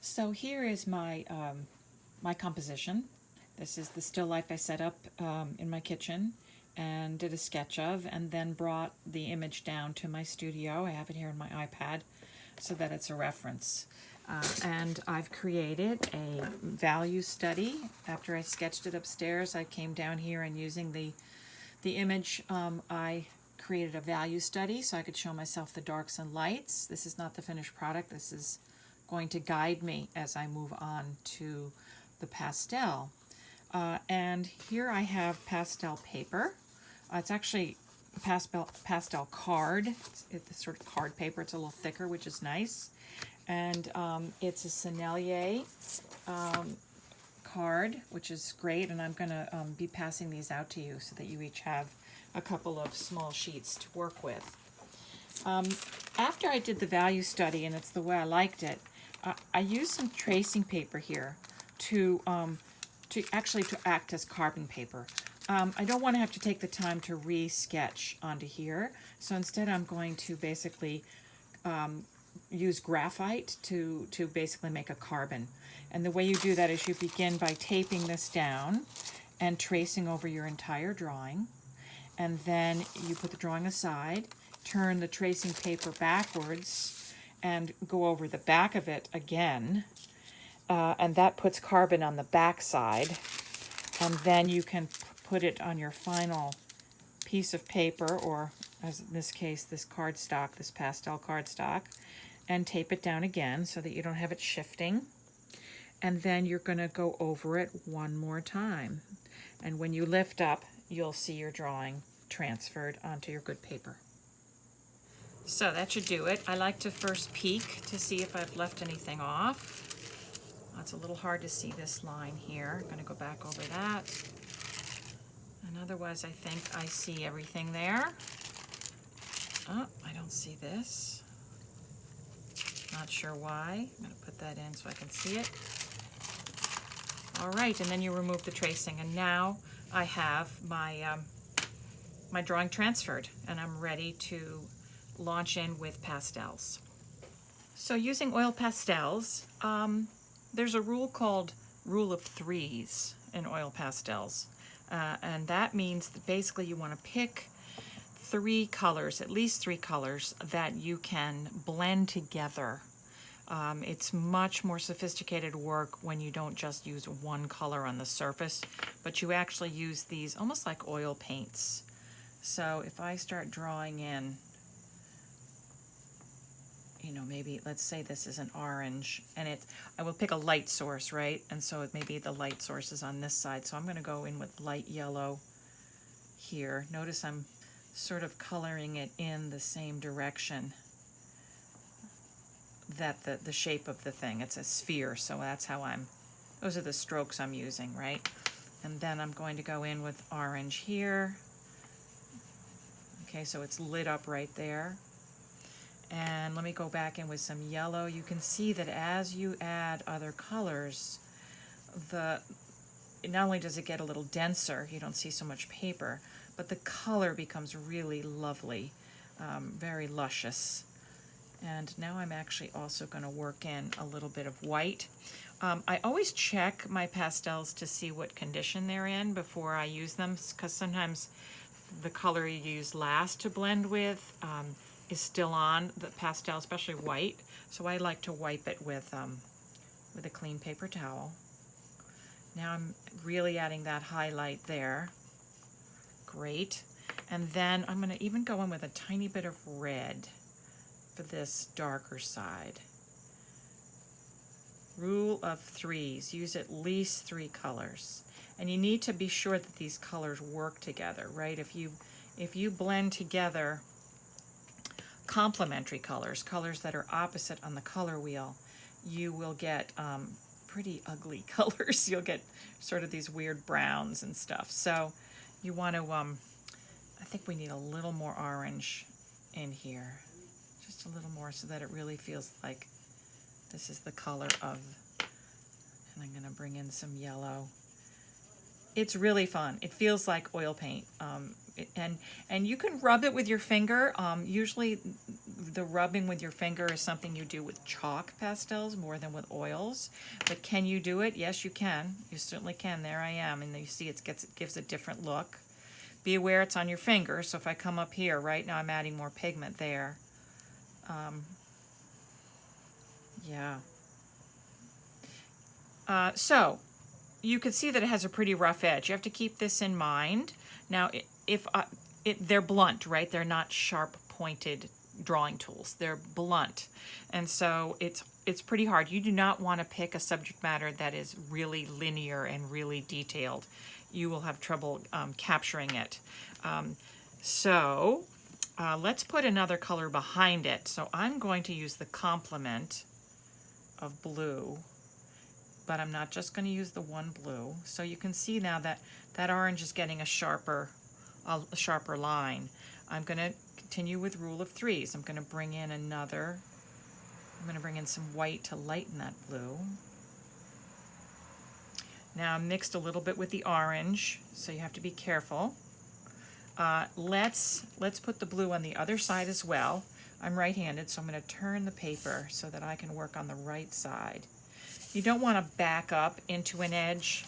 So here is my composition. This is the still life I set up in my kitchen and did a sketch of, and then brought the image down to my studio. I have it here on my iPad so that it's a reference. And I've created a value study. After I sketched it upstairs, I came down here and using the image, I created a value study so I could show myself the darks and lights. This is not the finished product. This is going to guide me as I move on to the pastel. And here I have pastel paper. It's actually pastel card. It's sort of card paper. It's a little thicker, which is nice. And it's a Sennelier card, which is great. And I'm going to be passing these out to you so that you each have a couple of small sheets to work with. After I did the value study, and it's the way I liked it, I used some tracing paper here to act as carbon paper. I don't want to have to take the time to re-sketch onto here, so instead I'm going to basically use graphite to basically make a carbon. And the way you do that is you begin by taping this down and tracing over your entire drawing, and then you put the drawing aside, turn the tracing paper backwards, and go over the back of it again, and that puts carbon on the back side, and then you can put it on your final piece of paper, or as in this case, this cardstock, this pastel cardstock, and tape it down again so that you don't have it shifting. And then you're going to go over it one more time. And when you lift up, you'll see your drawing transferred onto your good paper. So that should do it. I like to first peek to see if I've left anything off. It's a little hard to see this line here. I'm going to go back over that. And otherwise, I think I see everything there. Oh, I don't see this. Not sure why. I'm going to put that in so I can see it. All right, and then you remove the tracing. And now I have my, my drawing transferred, and I'm ready to launch in with pastels. So using oil pastels, there's a rule called rule of threes in oil pastels. And that means that basically you want to pick three colors, at least three colors, that you can blend together. It's much more sophisticated work when you don't just use one color on the surface, but you actually use these almost like oil paints. So if I start drawing in, you know, maybe let's say this is an orange, and I will pick a light source, right? And so maybe the light source is on this side. So I'm going to go in with light yellow here. Notice I'm sort of coloring it in the same direction that the shape of the thing. It's a sphere, so that's how those are the strokes I'm using, right? And then I'm going to go in with orange here. Okay, so it's lit up right there. And let me go back in with some yellow. You can see that as you add other colors, not only does it get a little denser, you don't see so much paper, but the color becomes really lovely, very luscious. And now I'm actually also going to work in a little bit of white. I always check my pastels to see what condition they're in before I use them, because sometimes the color you use last to blend with is still on the pastel, especially white. So I like to wipe it with a clean paper towel. Now I'm really adding that highlight there. Great. And then I'm going to even go in with a tiny bit of red for this darker side. Rule of threes, use at least three colors. And you need to be sure that these colors work together, right? If you blend together complementary colors, colors that are opposite on the color wheel, you will get pretty ugly colors. You'll get sort of these weird browns and stuff. So you want to, I think we need a little more orange in here. Just a little more so that it really feels like this is the color of, and I'm going to bring in some yellow. It's really fun. It feels like oil paint. And you can rub it with your finger. Usually the rubbing with your finger is something you do with chalk pastels more than with oils. But can you do it? Yes, you can. You certainly can. There I am. And you see it gives a different look. Be aware it's on your finger. So if I come up here, right now I'm adding more pigment there. Yeah. So you can see that it has a pretty rough edge. You have to keep this in mind. Now, they're blunt, right? They're not sharp pointed drawing tools. They're blunt. And so it's pretty hard. You do not want to pick a subject matter that is really linear and really detailed. You will have trouble capturing it. Let's put another color behind it. So I'm going to use the complement of blue, but I'm not just going to use the one blue. So you can see now that that orange is getting a sharper line. I'm going to continue with rule of threes. I'm going to bring in some white to lighten that blue. Now I'm mixed a little bit with the orange, so you have to be careful. Let's put the blue on the other side as well. I'm right-handed, so I'm going to turn the paper so that I can work on the right side. You don't want to back up into an edge.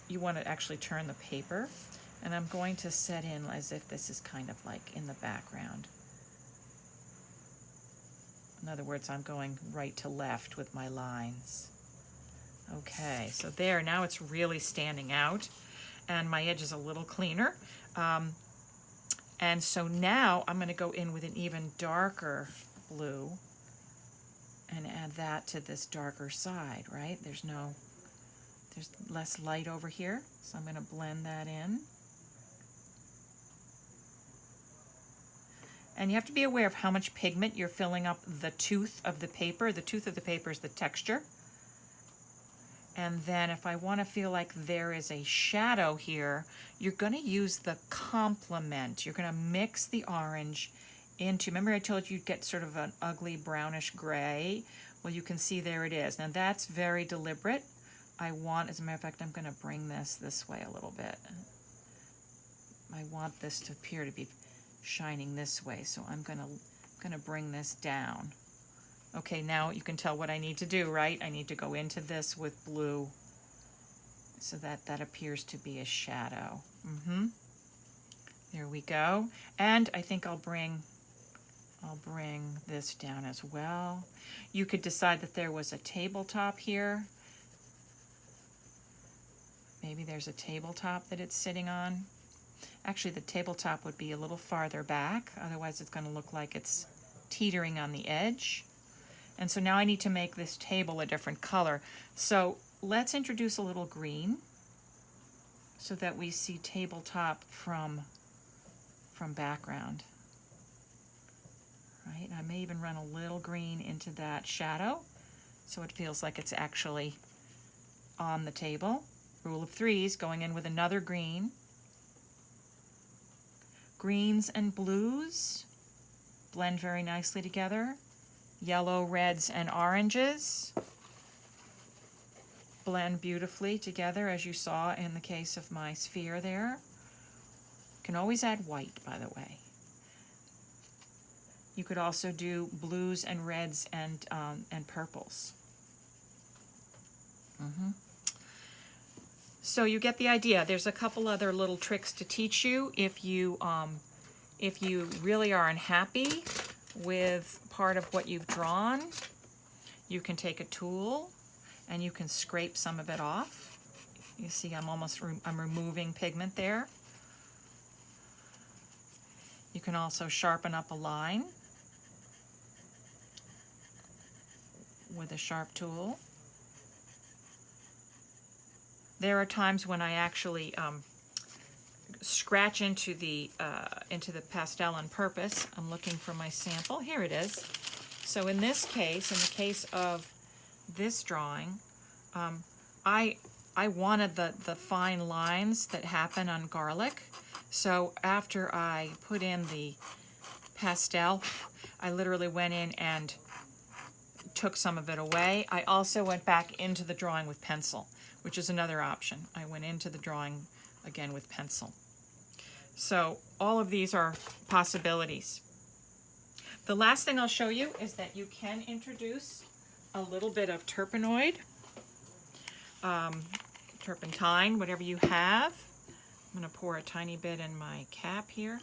You want to actually turn the paper. And I'm going to set in as if this is kind of like in the background. In other words, I'm going right to left with my lines. Okay, so there, now it's really standing out. And my edge is a little cleaner. And so now I'm going to go in with an even darker blue and add that to this darker side, right? There's less light over here, so I'm going to blend that in. And you have to be aware of how much pigment you're filling up the tooth of the paper. The tooth of the paper is the texture. And then if I want to feel like there is a shadow here, you're going to use the complement. You're going to mix the orange into, remember I told you you'd get sort of an ugly brownish gray? Well, you can see there it is. Now that's very deliberate. As a matter of fact, I'm going to bring this way a little bit. I want this to appear to be shining this way, so I'm going to bring this down. Okay, now you can tell what I need to do, right? I need to go into this with blue so that appears to be a shadow. There we go. And I think I'll bring this down as well. You could decide that there was a tabletop here. Maybe there's a tabletop that it's sitting on. Actually, the tabletop would be a little farther back. Otherwise, it's going to look like it's teetering on the edge. And so now I need to make this table a different color. So let's introduce a little green so that we see tabletop from background. Right? I may even run a little green into that shadow so it feels like it's actually on the table. Rule of threes, going in with another green. Greens and blues blend very nicely together. Yellow, reds, and oranges blend beautifully together, as you saw in the case of my sphere there. You can always add white, by the way. You could also do blues and reds and purples. So you get the idea. There's a couple other little tricks to teach you if you really are unhappy with part of what you've drawn. You can take a tool and you can scrape some of it off. You see I'm removing pigment there. You can also sharpen up a line with a sharp tool. There are times when I actually scratch into the pastel on purpose. I'm looking for my sample. Here it is. So in this case, in the case of this drawing, I wanted the fine lines that happen on garlic. So after I put in the pastel, I literally went in and took some of it away. I also went back into the drawing with pencil, which is another option. I went into the drawing again with pencil. So all of these are possibilities. The last thing I'll show you is that you can introduce a little bit of turpenoid, turpentine, whatever you have. I'm going to pour a tiny bit in my cap here.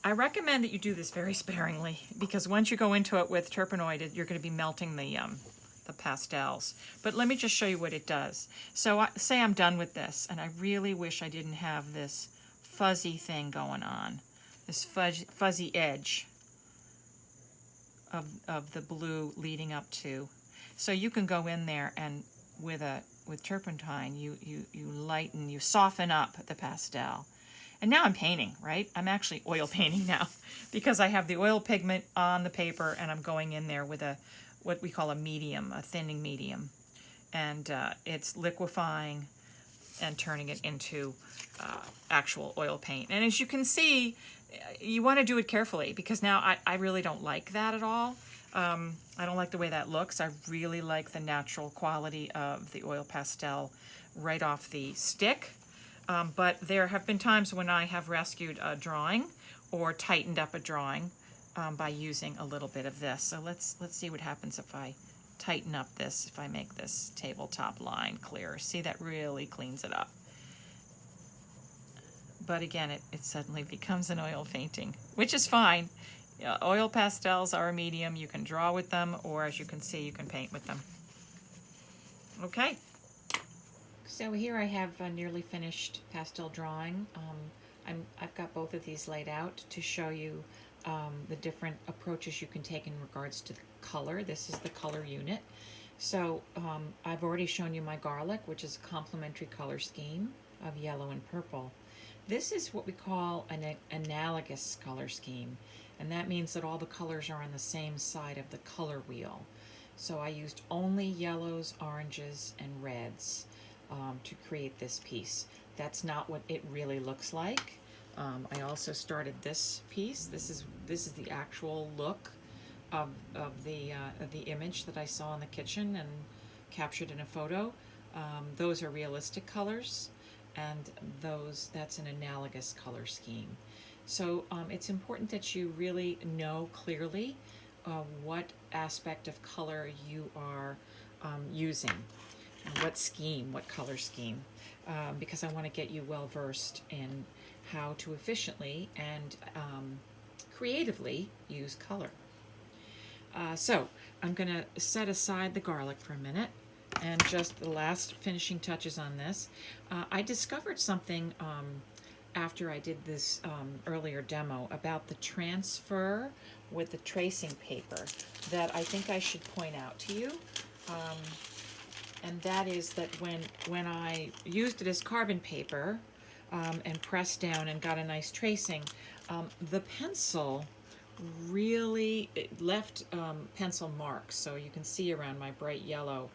I recommend that you do this very sparingly, because once you go into it with turpenoid, you're going to be melting the pastels. But let me just show you what it does. So say I'm done with this, and I really wish I didn't have this fuzzy thing going on, this fuzzy edge of the blue leading up to. So you can go in there and with turpentine, you lighten, you soften up the pastel. And now I'm painting, right? I'm actually oil painting now because I have the oil pigment on the paper and I'm going in there with what we call a medium, a thinning medium. And it's liquefying and turning it into actual oil paint. And as you can see, you want to do it carefully because now I really don't like that at all. I don't like the way that looks. I really like the natural quality of the oil pastel right off the stick. But there have been times when I have rescued a drawing or tightened up a drawing by using a little bit of this. So let's see what happens if I tighten up this, if I make this tabletop line clearer. See, that really cleans it up. But again, it suddenly becomes an oil painting, which is fine. Oil pastels are a medium. You can draw with them, or as you can see, you can paint with them. Okay. So here I have a nearly finished pastel drawing. I've got both of these laid out to show you the different approaches you can take in regards to the color. This is the color unit. So I've already shown you my garlic, which is a complementary color scheme of yellow and purple. This is what we call an analogous color scheme, and that means that all the colors are on the same side of the color wheel. So I used only yellows, oranges, and reds to create this piece. That's not what it really looks like. I also started this piece. This is the actual look of the image that I saw in the kitchen and captured in a photo. Those are realistic colors, and that's an analogous color scheme. So it's important that you really know clearly what aspect of color you are using. What scheme, what color scheme, because I want to get you well versed in how to efficiently and creatively use color. So I'm going to set aside the garlic for a minute and just the last finishing touches on this. I discovered something after I did this earlier demo about the transfer with the tracing paper that I think I should point out to you. And that is that when I used it as carbon paper and pressed down and got a nice tracing, the pencil really left pencil marks. So you can see around my bright yellow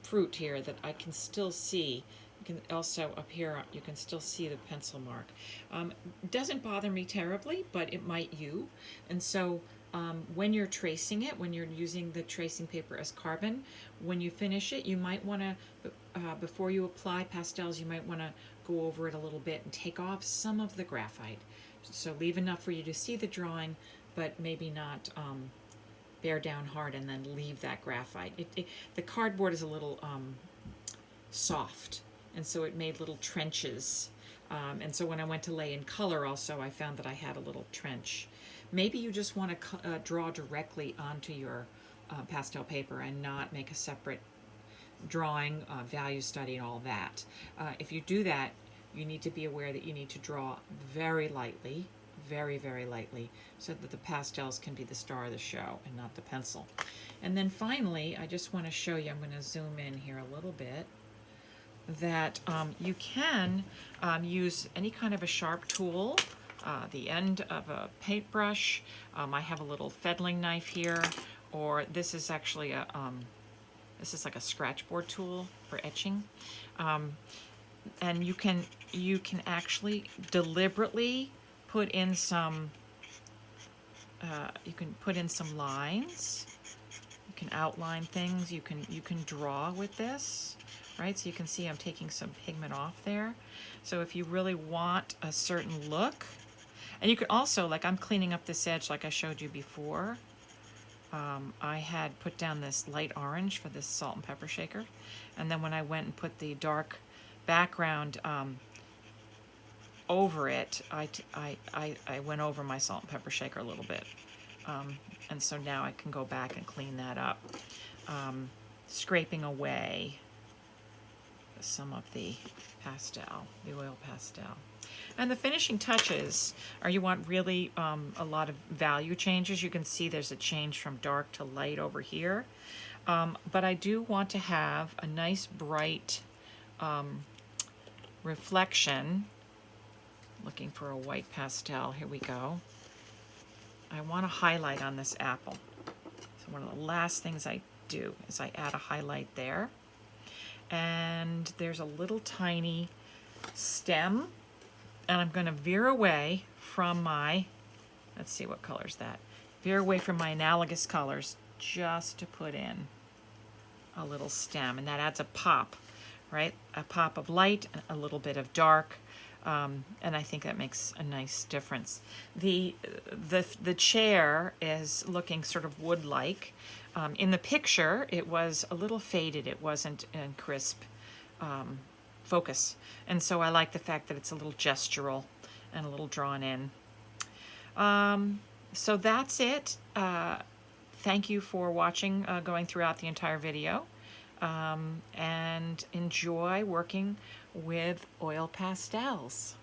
fruit here that I can still see. You can also up here, you can still see the pencil mark. It doesn't bother me terribly, but it might you. And so when you're tracing it, when you're using the tracing paper as carbon, when you finish it, you might want to, before you apply pastels, you might want to go over it a little bit and take off some of the graphite. So leave enough for you to see the drawing, but maybe not bear down hard and then leave that graphite. The cardboard is a little soft, and so it made little trenches. And so when I went to lay in color also, I found that I had a little trench. Maybe you just want to draw directly onto your pastel paper and not make a separate drawing, value study, and all that. If you do that, you need to be aware that you need to draw very lightly, very, very lightly, so that the pastels can be the star of the show and not the pencil. And then finally, I just want to show you, I'm going to zoom in here a little bit, that you can use any kind of a sharp tool, the end of a paintbrush. I have a little fettling knife here, or this is actually this is like a scratch board tool for etching. And you can actually deliberately put in some, you can put in some lines. You can outline things. You can draw with this, right? So you can see I'm taking some pigment off there. So if you really want a certain look, and you could also, like I'm cleaning up this edge like I showed you before. I had put down this light orange for this salt and pepper shaker. And then when I went and put the dark background over it, I went over my salt and pepper shaker a little bit. And so now I can go back and clean that up. Scraping away some of the pastel, the oil pastel. And the finishing touches are you want really a lot of value changes. You can see there's a change from dark to light over here. But I do want to have a nice bright reflection. Looking for a white pastel. Here we go. I want to highlight on this apple. So one of the last things I do is I add a highlight there. And there's a little tiny stem. And I'm going to veer away from my, let's see what color is that. Veer away from my analogous colors just to put in a little stem. And that adds a pop, right? A pop of light, a little bit of dark. And I think that makes a nice difference. The chair is looking sort of wood-like. In the picture, it was a little faded. It wasn't in crisp focus. And so I like the fact that it's a little gestural and a little drawn in. So that's it. Thank you for watching, going throughout the entire video. And enjoy working with oil pastels.